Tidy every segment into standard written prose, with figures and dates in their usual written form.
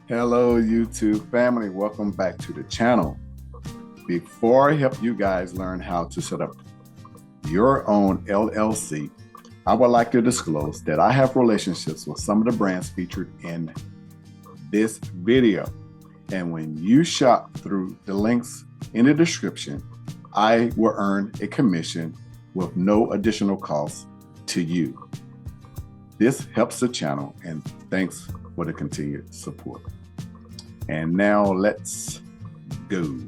Hello, YouTube family. Welcome back to the channel. Before I help you guys learn how to set up your own LLC, I would like to disclose that I have relationships with some of the brands featured in this video. And when you shop through the links in the description, I will earn a commission with no additional cost to you. This helps the channel, and thanks for the continued support. And now let's go.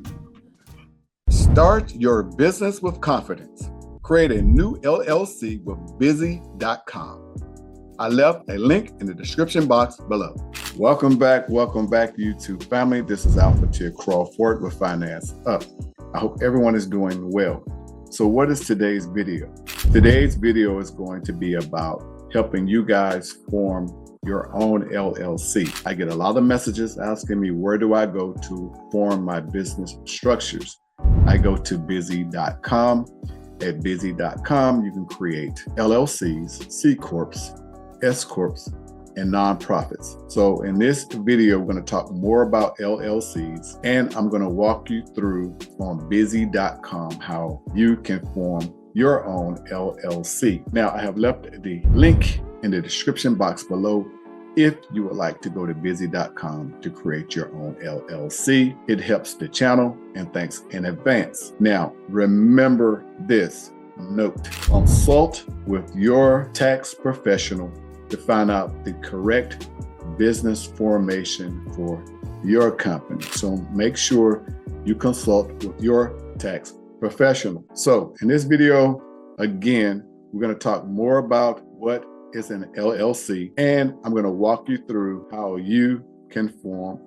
Start your business with confidence. Create a new LLC with busy.com. I left a link in the description box below. Welcome back, YouTube family. This is ALFATIR CRAWFORD with Finance Up. I hope everyone is doing well. So what is today's video? Today's video is going to be about helping you guys form your own LLC. I get a lot of messages asking me, where do I go to form my business structures? I go to busy.com. At busy.com, you can create LLCs, C Corps, S Corps, and nonprofits. So in this video, we're going to talk more about LLCs, and I'm going to walk you through on busy.com how you can form your own LLC. Now, I have left the link in the description box below if you would like to go to busy.com to create your own LLC. It helps the channel, and thanks in advance. Now, remember this note: consult with your tax professional to find out the correct business formation for your company. So make sure you consult with your tax professional. So in this video, again, we're going to talk more about what is an LLC, and I'm going to walk you through how you can form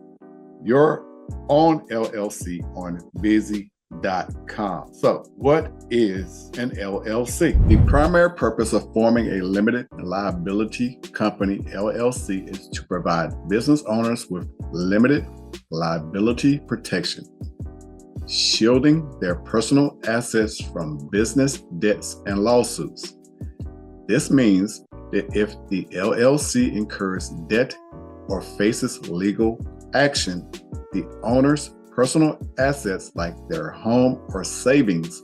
your own LLC on busy.com. So what is an LLC? The primary purpose of forming a limited liability company, LLC, is to provide business owners with limited liability protection, shielding their personal assets from business debts and lawsuits. This means that if the LLC incurs debt or faces legal action, the owner's personal assets like their home or savings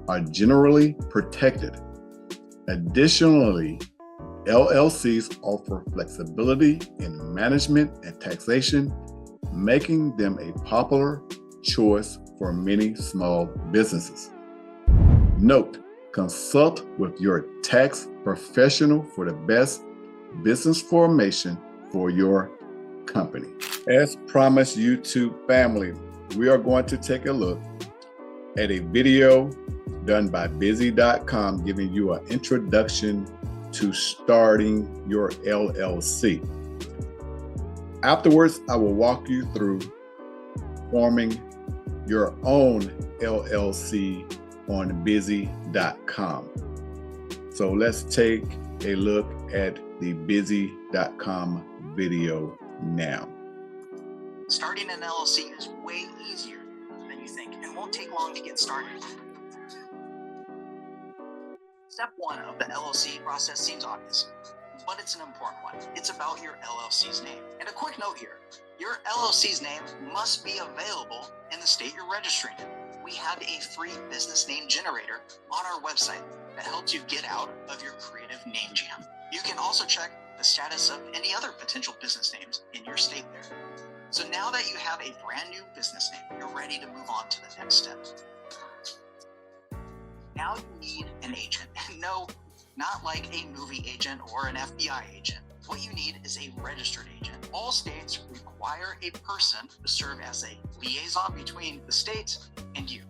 are generally protected. Additionally, LLCs offer flexibility in management and taxation, making them a popular choice for many small businesses. Note: consult with your tax professional for the best business formation for your company. As promised, YouTube family, we are going to take a look at a video done by busy.com giving you an introduction to starting your LLC. Afterwards, I will walk you through forming your own LLC on busy.com. So let's take a look at the busy.com video now. Starting an LLC is way easier than you think and won't take long to get started. Step one of the LLC process seems obvious, but it's an important one. It's about your LLC's name. And a quick note here, your LLC's name must be available in the state you're registering in. We have a free business name generator on our website that helps you get out of your creative name jam. You can also check the status of any other potential business names in your state there. So now that you have a brand new business name, you're ready to move on to the next step. Now you need an agent. No, not like a movie agent or an FBI agent. What you need is a registered agent. All states require a person to serve as a liaison between the state and you,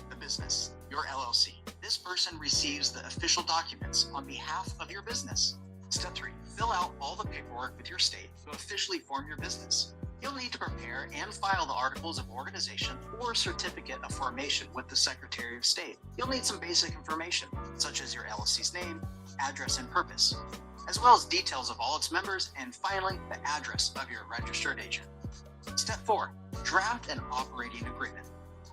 the business, your LLC. This person receives the official documents on behalf of your business. Step 3, fill out all the paperwork with your state to officially form your business. You'll need to prepare and file the articles of organization or certificate of formation with the Secretary of State. You'll need some basic information, such as your LLC's name, address, and purpose, as well as details of all its members, and finally, the address of your registered agent. Step 4, draft an operating agreement.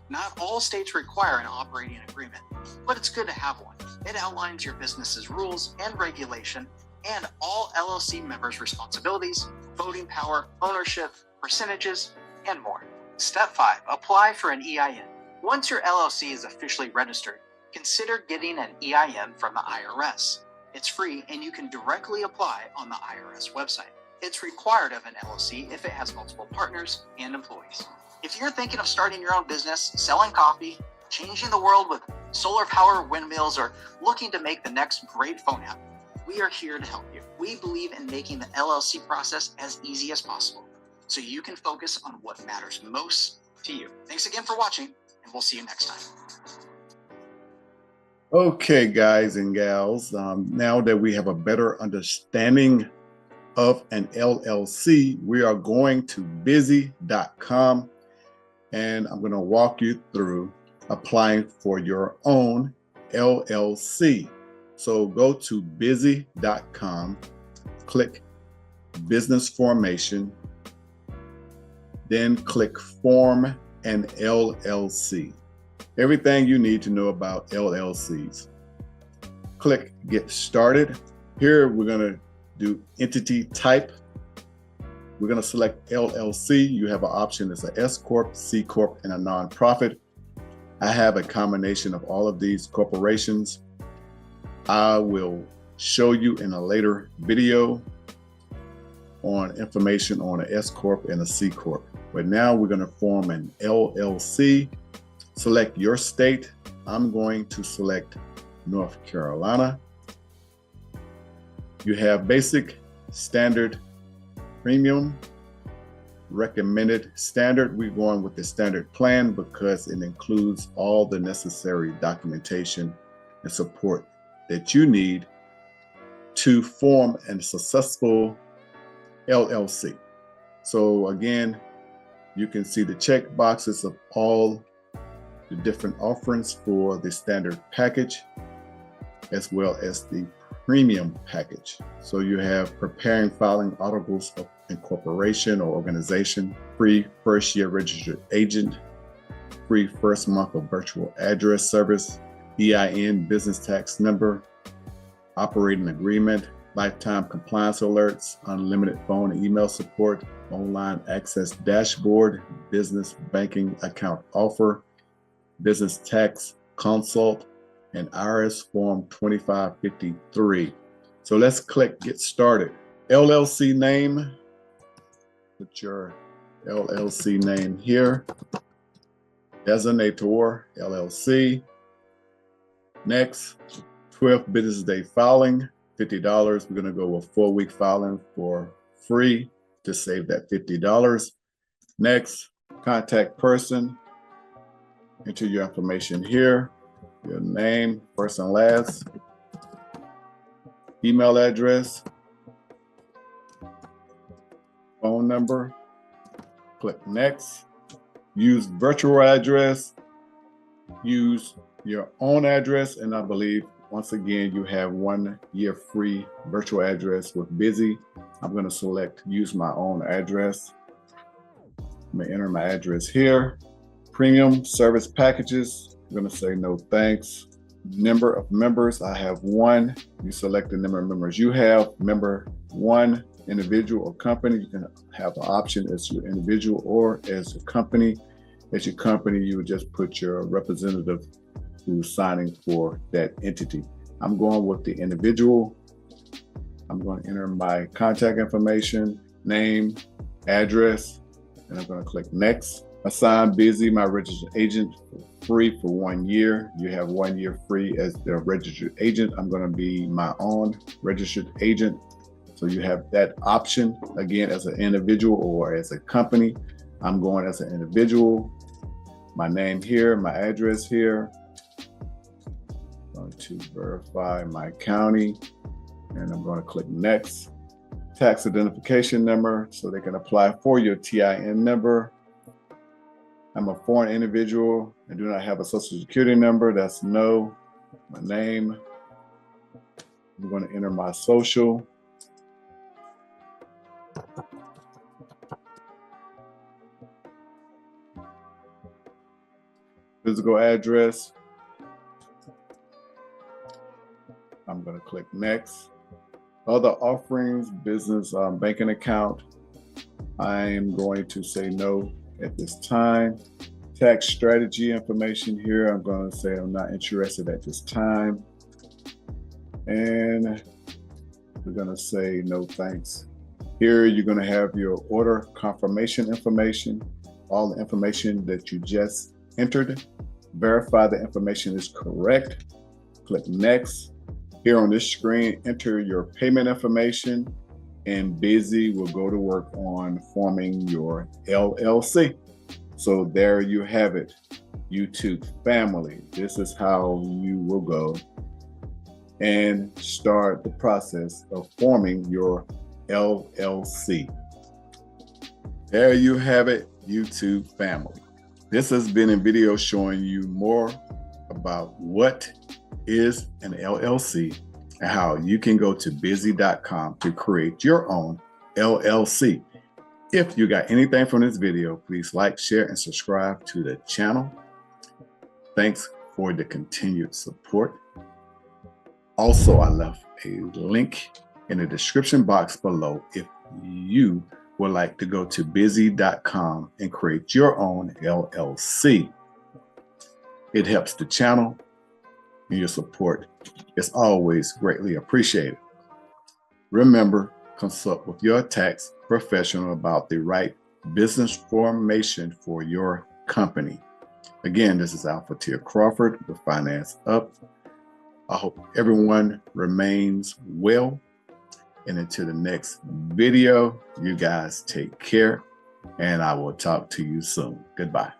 Not all states require an operating agreement, but it's good to have one. It outlines your business's rules and regulation and all LLC members' responsibilities, voting power, ownership, percentages, and more. Step 5. Apply for an EIN. Once your LLC is officially registered, consider getting an EIN from the IRS. It's free and you can directly apply on the IRS website. It's required of an LLC if it has multiple partners and employees. If you're thinking of starting your own business, selling coffee, changing the world with solar power, windmills, or looking to make the next great phone app, we are here to help you. We believe in making the LLC process as easy as possible so you can focus on what matters most to you. Thanks again for watching, and we'll see you next time. Okay, guys and gals, now that we have a better understanding of an LLC, we are going to busy.com, and I'm going to walk you through applying for your own LLC. So go to busy.com, click business formation, then click form an LLC. Everything you need to know about LLCs. Click get started. Here we're going to do entity type. We're going to select LLC. You have an option as an S Corp, C Corp, and a nonprofit. I have a combination of all of these corporations. I will show you in a later video on information on an S Corp and a C Corp. But now we're going to form an LLC. Select your state. I'm going to select North Carolina. You have basic, standard, premium, recommended, standard. We're going with the standard plan because it includes all the necessary documentation and support that you need to form a successful LLC. So again, you can see the check boxes of all the different offerings for the standard package, as well as the premium package. So you have preparing filing articles of incorporation or organization, free first year registered agent, free first month of virtual address service, EIN business tax number, operating agreement, lifetime compliance alerts, unlimited phone and email support, online access dashboard, business banking account offer, business tax consult, and IRS form 2553. So let's click get started. LLC name, put your LLC name here. Designator, LLC. Next, 12 business day filing, $50. We're gonna go with 4-week filing for free to save that $50. Next, contact person. Enter your information here, your name, first and last, email address, phone number, click next, use virtual address, use your own address, and I believe, once again, you have 1 year free virtual address with Busy. I'm gonna select use my own address. I'm gonna enter my address here. Premium service packages, I'm gonna say no thanks. Number of members, I have 1. You select the number of members you have. Member 1, individual or company. You can have an option as your individual or as a company. As your company, you would just put your representative who's signing for that entity. I'm going with the individual. I'm going to enter my contact information, name, address, and I'm going to click next. Assign Busy, my registered agent, free for 1 year. You have 1 year free as the registered agent. I'm going to be my own registered agent. So you have that option again as an individual or as a company. I'm going as an individual. My name here, my address here. I'm going to verify my county, and I'm going to click next. Tax identification number, so they can apply for your TIN number. I'm a foreign individual and do not have a social security number. That's no. My name. I'm going to enter my social. Physical address. I'm going to click next. Other offerings, business banking account. I'm going to say no at this time. Tax strategy information here, I'm going to say I'm not interested at this time. And we're going to say no thanks. Here, you're going to have your order confirmation information, all the information that you just entered. Verify the information is correct. Click next. Here on this screen, enter your payment information, and Busy will go to work on forming your LLC. So there you have it, YouTube family. This is how you will go and start the process of forming your LLC. There you have it, YouTube family. This has been a video showing you more about what is an LLC and how you can go to busy.com to create your own LLC. If you got anything from this video, please like, share, and subscribe to the channel. Thanks for the continued support. Also, I left a link in the description box below if you would like to go to busy.com and create your own LLC. It helps the channel, and your support is always greatly appreciated. Remember, consult with your tax professional about the right business formation for your company. Again, this is ALFATIR Crawford with Finance Up. I hope everyone remains well. And until the next video, you guys take care, and I will talk to you soon. Goodbye.